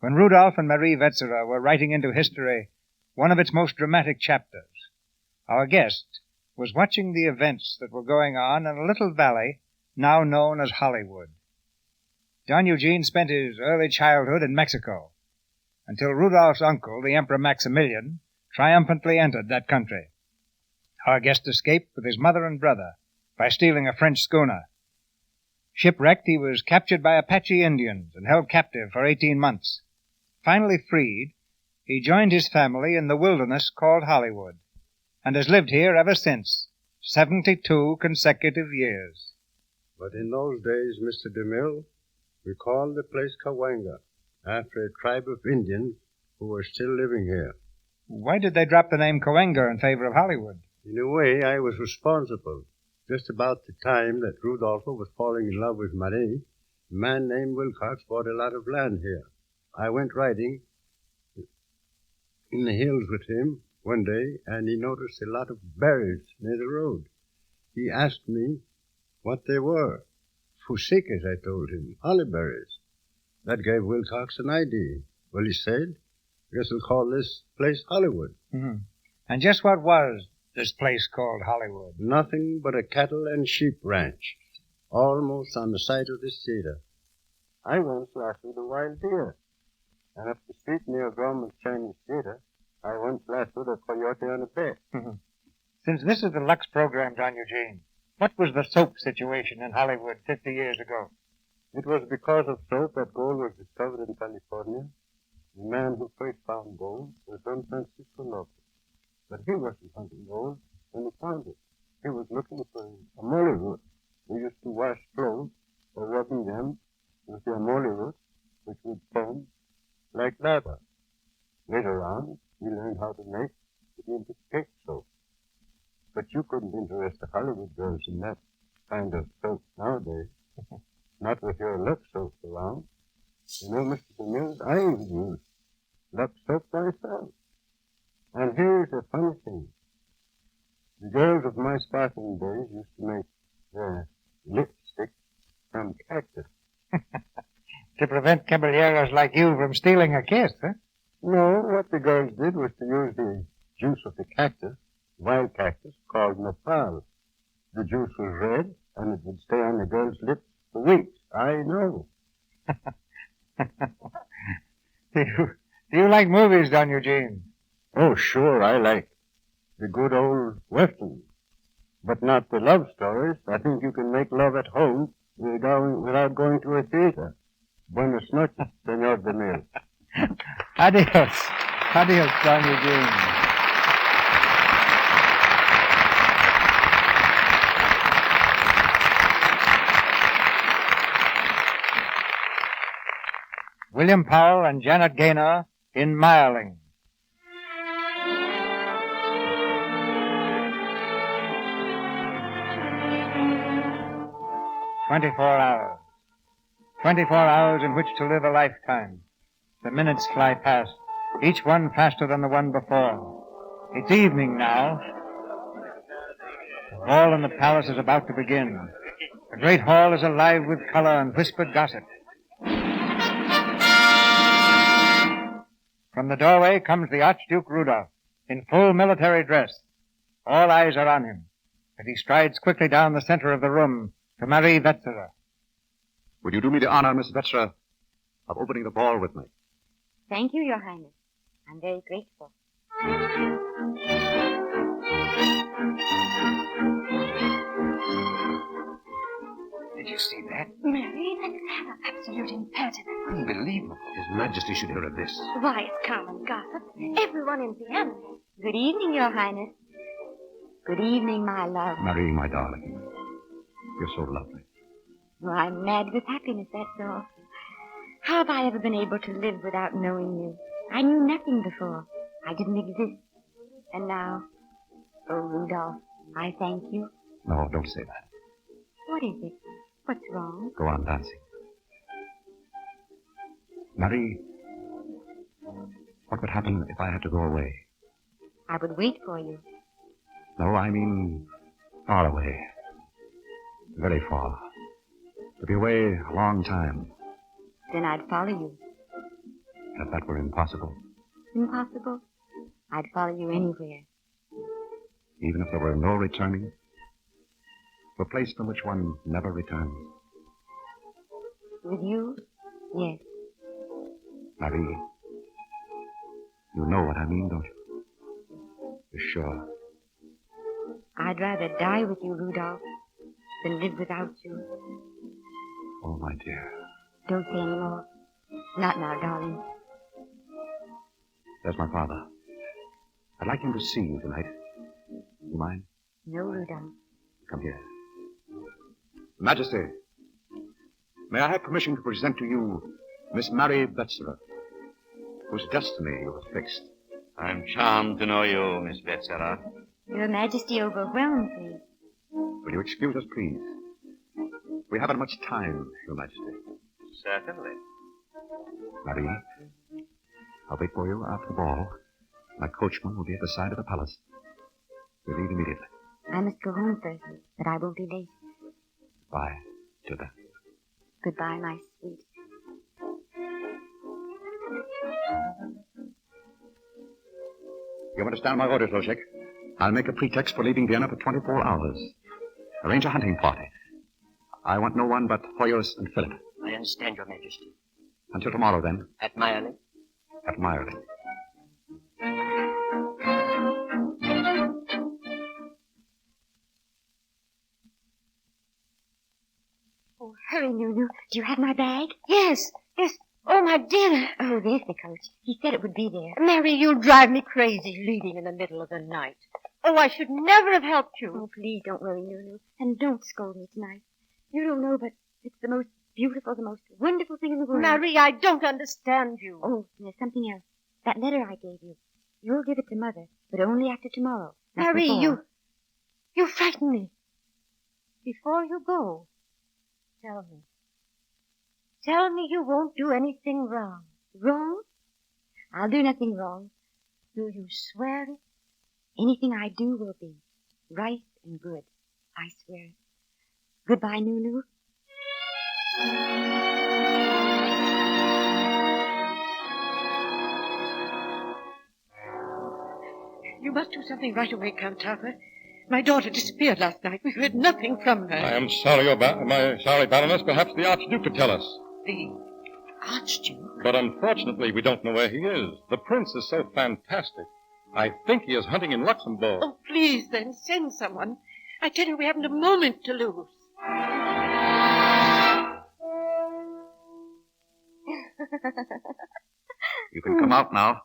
when Rudolph and Marie Wetzera were writing into history one of its most dramatic chapters, our guest was watching the events that were going on in a little valley now known as Hollywood. Don Eugene spent his early childhood in Mexico, until Rudolph's uncle, the Emperor Maximilian, triumphantly entered that country. Our guest escaped with his mother and brother by stealing a French schooner. Shipwrecked, he was captured by Apache Indians and held captive for 18 months. Finally freed, he joined his family in the wilderness called Hollywood, and has lived here ever since, 72 consecutive years. But in those days, Mr. DeMille, we called the place Cahuenga, after a tribe of Indians who were still living here. Why did they drop the name Cahuenga in favor of Hollywood? In a way, I was responsible. Just about the time that Rudolpho was falling in love with Marie, a man named Wilcox bought a lot of land here. I went riding in the hills with him one day, and he noticed a lot of berries near the road. He asked me what they were. Fusikis, I told him, holly berries. That gave Wilcox an idea. Well, he said, I guess we'll call this place Hollywood. Mm-hmm. And just what was this place called Hollywood? Nothing but a cattle and sheep ranch, almost on the site of this theater. I once lassoed a wild deer, and up the street near Grauman's Chinese Theater, I once lassoed a coyote on a bear. Mm-hmm. Since this is the Lux program, John Eugene, what was the soap situation in Hollywood 50 years ago? It was because of soap that gold was discovered in California. The man who first found gold was Don Francisco Lopez. But he wasn't hunting gold when he found it. He was looking for a amole root. We used to wash clothes by rubbing them with the amole root, which would foam like lava. Later on, we learned how to make it into cake soap. But you couldn't interest the Hollywood girls in that kind of soap nowadays. Not with your Lux soap around. You know, Mr. DeMille, I even use Lux soap myself. And here's a funny thing. The girls of my sparkling days used to make their lipstick from cactus. To prevent caballeros like you from stealing a kiss, huh? No, what the girls did was to use the juice of the cactus, wild cactus, called nopal. The juice was red, and it would stay on the girl's lips for weeks. I know. Do you like movies, Don Eugene? Oh, sure, I like the good old westerns, but not the love stories. I think you can make love at home without going to a theater. Buenas noches, Senor DeMille. Adios. Adios, Don Eugene. William Powell and Janet Gaynor in Mayerling. "24 hours. 24 hours in which to live a lifetime. The minutes fly past, each one faster than the one before. It's evening now. The ball in the palace is about to begin. The great hall is alive with color and whispered gossip. From the doorway comes the Archduke Rudolph, in full military dress. All eyes are on him, and he strides quickly down the center of the room to Marie Wetzler. Would you do me the honor, Miss Wetzler, of opening the ball with me? Thank you, Your Highness. I'm very grateful. Did you see that? Mary, let's have an absolute impertinence. Unbelievable. His Majesty should hear of this. Why, it's common gossip. Everyone in Vienna. Good evening, Your Highness. Good evening, my love. Marie, my darling. You're so lovely. Well, I'm mad with happiness, that's all. How have I ever been able to live without knowing you? I knew nothing before. I didn't exist. And now, oh, Rudolph, I thank you. No, don't say that. What is it? What's wrong? Go on dancing. Marie, what would happen if I had to go away? I would wait for you. No, I mean far away. Very far. To be away a long time. Then I'd follow you. If that were impossible. Impossible? I'd follow you anywhere. Even if there were no returning? To a place from which one never returns. With you? Yes. Marie, you know what I mean, don't you? You're sure. I'd rather die with you, Rudolph, than live without you. Oh, my dear. Don't say any more. Not now, darling. There's my father. I'd like him to see you tonight. You mind? No, Rudolph. Come here. Majesty, may I have permission to present to you Miss Marie Wetzler, whose destiny you have fixed. I'm charmed to know you, Miss Wetzler. Your Majesty overwhelms me. Will you excuse us, please? We haven't much time, Your Majesty. Certainly. Marie, I'll wait for you after the ball. My coachman will be at the side of the palace. We leave immediately. I must go home first, but I won't be late. Bye, Tilda. Goodbye, my sweet. You understand my orders, Losek? I'll make a pretext for leaving Vienna for 24 hours. Arrange a hunting party. I want no one but Hoyos and Philip. I understand, Your Majesty. Until tomorrow, then. At Mayerling? At Mayerling. Oh, hurry, Nunu. Do you have my bag? Yes. Oh, my dear. Oh, there's the coach. He said it would be there. Mary, you'll drive me crazy leaving in the middle of the night. Oh, I should never have helped you. Oh, please don't worry, Nunu. And don't scold me tonight. You don't know, but it's the most beautiful, the most wonderful thing in the world. Mary, I don't understand you. Oh, there's something else. That letter I gave you. You'll give it to Mother, but only after tomorrow. not Mary, before. you frighten me. Before you go, tell me. Tell me you won't do anything wrong. Wrong? I'll do nothing wrong. Do you swear it? Anything I do will be right and good. I swear it. Goodbye, Nunu. You must do something right away, Count Topper. My daughter disappeared last night. We heard nothing from her. I am sorry, Baroness. Perhaps the Archduke could tell us. The Archduke? But unfortunately, we don't know where he is. The prince is so fantastic. I think he is hunting in Luxembourg. Oh, please, then, send someone. I tell you, we haven't a moment to lose. You can come out now.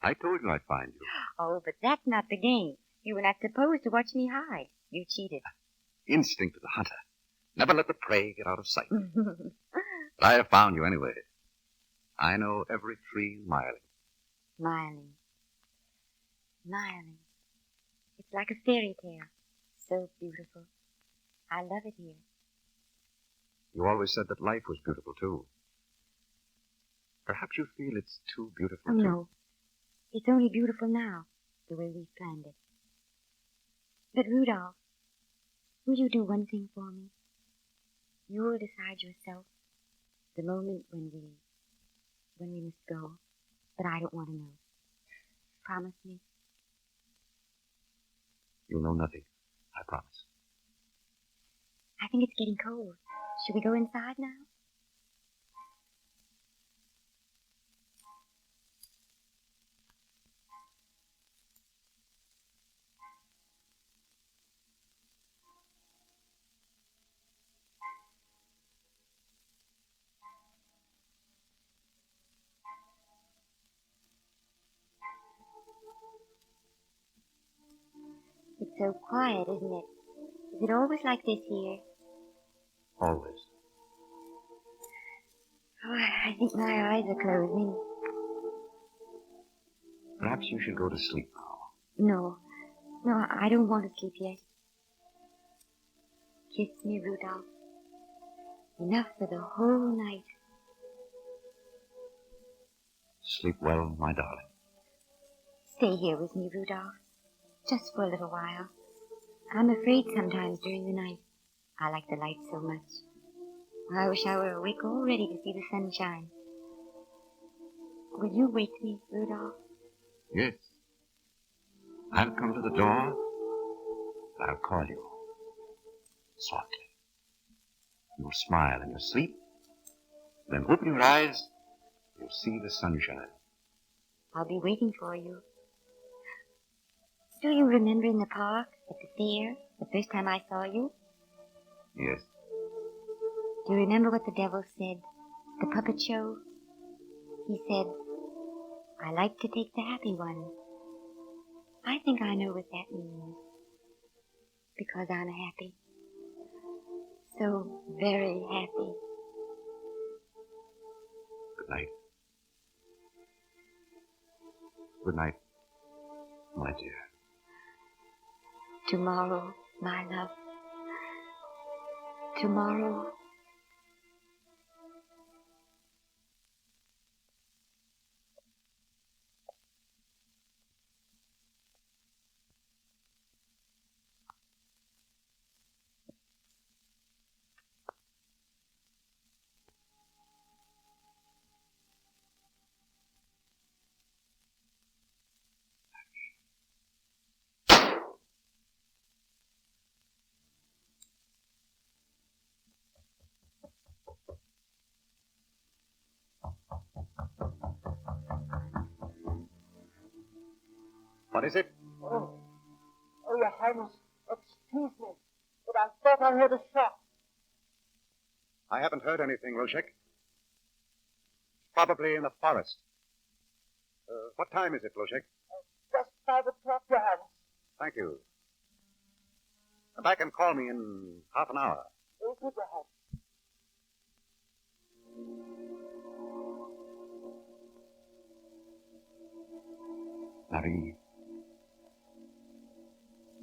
I told you I'd find you. Oh, but that's not the game. You were not supposed to watch me hide. You cheated. Instinct of the hunter. Never let the prey get out of sight. But I have found you anyway. I know every tree in Mayerling. Mayerling. It's like a fairy tale. So beautiful. I love it here. You always said that life was beautiful, too. Perhaps you feel it's too beautiful, Oh, too. no. It's only beautiful now, the way we've planned it. But, Rudolph, will you do one thing for me? You will decide yourself the moment when we must go, but I don't want to know. Promise me. You'll know nothing, I promise. I think it's getting cold. Should we go inside now? It's so quiet, isn't it? Is it always like this here? Always. Oh, I think my eyes are closing. Perhaps you should go to sleep now. No, I don't want to sleep yet. Kiss me, Rudolph. Enough for the whole night. Sleep well, my darling. Stay here with me, Rudolph. Just for a little while. I'm afraid sometimes during the night. I like the light so much. I wish I were awake already to see the sunshine. Will you wake me, Rudolph? Yes. I'll come to the door. I'll call you. Softly. You'll smile in your sleep. Then open your eyes. You'll see the sunshine. I'll be waiting for you. Do you remember in the park, at the fair, the first time I saw you? Yes. Do you remember what the devil said? The puppet show? He said, I like to take the happy one. I think I know what that means. Because I'm happy. So very happy. Good night. Good night, my dear. Tomorrow, my love. Tomorrow. What is it? Oh, Your Highness, excuse me, but I thought I heard a shot. I haven't heard anything, Lushik. Probably in the forest. What time is it, Lushik? Just 5 o'clock, Your Highness. Thank you. Come back and call me in half an hour. Very good, Your Highness. Marie,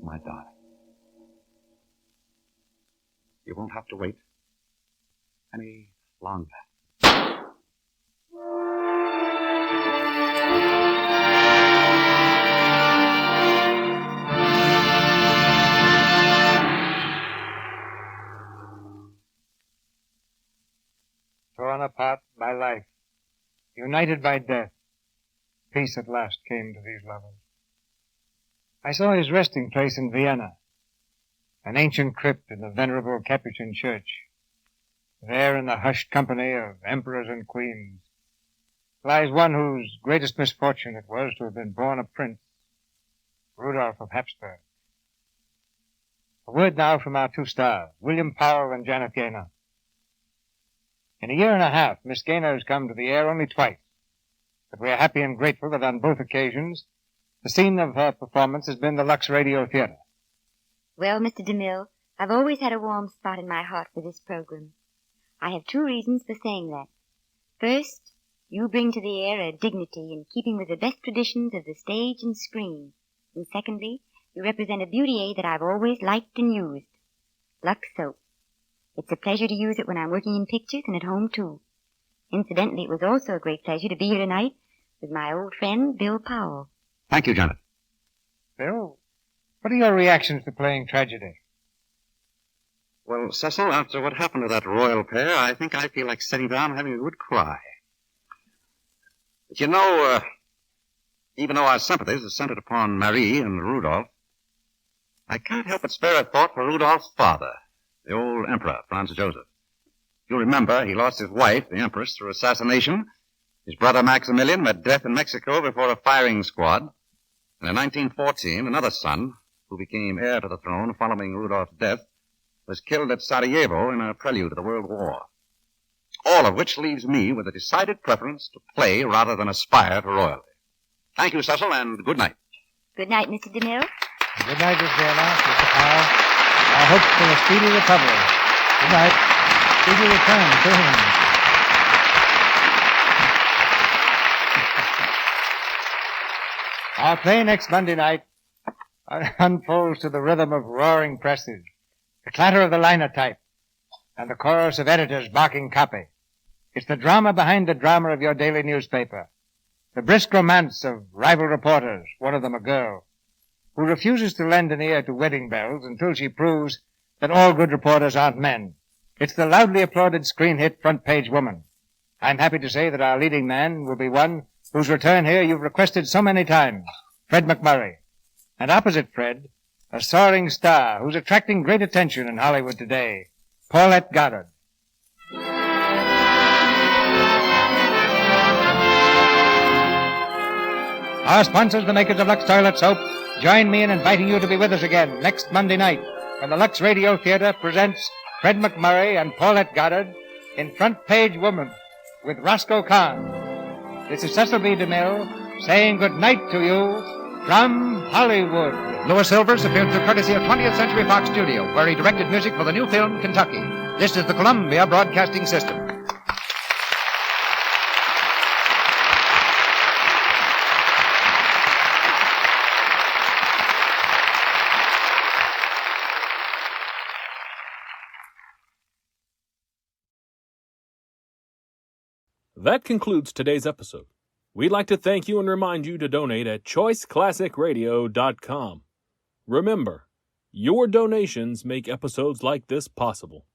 my darling. You won't have to wait any longer. Torn apart by life, united by death, peace at last came to these lovers. I saw his resting place in Vienna, an ancient crypt in the venerable Capuchin church. There, in the hushed company of emperors and queens, lies one whose greatest misfortune it was to have been born a prince, Rudolph of Habsburg. A word now from our two stars, William Powell and Janet Gaynor. In a year and a half, Miss Gaynor has come to the air only twice, but we are happy and grateful that on both occasions the scene of her performance has been the Lux Radio Theater. Well, Mr. DeMille, I've always had a warm spot in my heart for this program. I have two reasons for saying that. First, you bring to the air a dignity in keeping with the best traditions of the stage and screen. And secondly, you represent a beauty that I've always liked and used. Lux soap. It's a pleasure to use it when I'm working in pictures and at home, too. Incidentally, it was also a great pleasure to be here tonight with my old friend, Bill Powell. Thank you, Janet. Bill, what are your reactions to playing tragedy? Well, Cecil, after what happened to that royal pair, I think I feel like sitting down and having a good cry. But you know, even though our sympathies are centered upon Marie and Rudolph, I can't help but spare a thought for Rudolph's father, the old emperor, Franz Joseph. You'll remember he lost his wife, the empress, through assassination. His brother Maximilian met death in Mexico before a firing squad. And in 1914, another son, who became heir to the throne following Rudolph's death, was killed at Sarajevo in a prelude to the World War. All of which leaves me with a decided preference to play rather than aspire to royalty. Thank you, Cecil, and good night. Good night, Mr. DeMille. Good night, Miss Gaynor, Mr. Powell. I hope for a speedy recovery. Good night. Speedy return to him. Our play next Monday night unfolds to the rhythm of roaring presses, the clatter of the linotype, and the chorus of editors barking copy. It's the drama behind the drama of your daily newspaper. The brisk romance of rival reporters, one of them a girl, who refuses to lend an ear to wedding bells until she proves that all good reporters aren't men. It's the loudly applauded screen hit Front Page Woman. I'm happy to say that our leading man will be one whose return here you've requested so many times, Fred McMurray. And opposite Fred, a soaring star who's attracting great attention in Hollywood today, Paulette Goddard. Our sponsors, the makers of Lux Toilet Soap, join me in inviting you to be with us again next Monday night when the Lux Radio Theater presents Fred McMurray and Paulette Goddard in Front Page Woman with Roscoe Kahn. This is Cecil B. DeMille saying good night to you from Hollywood. Louis Silvers appeared through courtesy of 20th Century Fox Studio, where he directed music for the new film Kentucky. This is the Columbia Broadcasting System. That concludes today's episode. We'd like to thank you and remind you to donate at choiceclassicradio.com. Remember, your donations make episodes like this possible.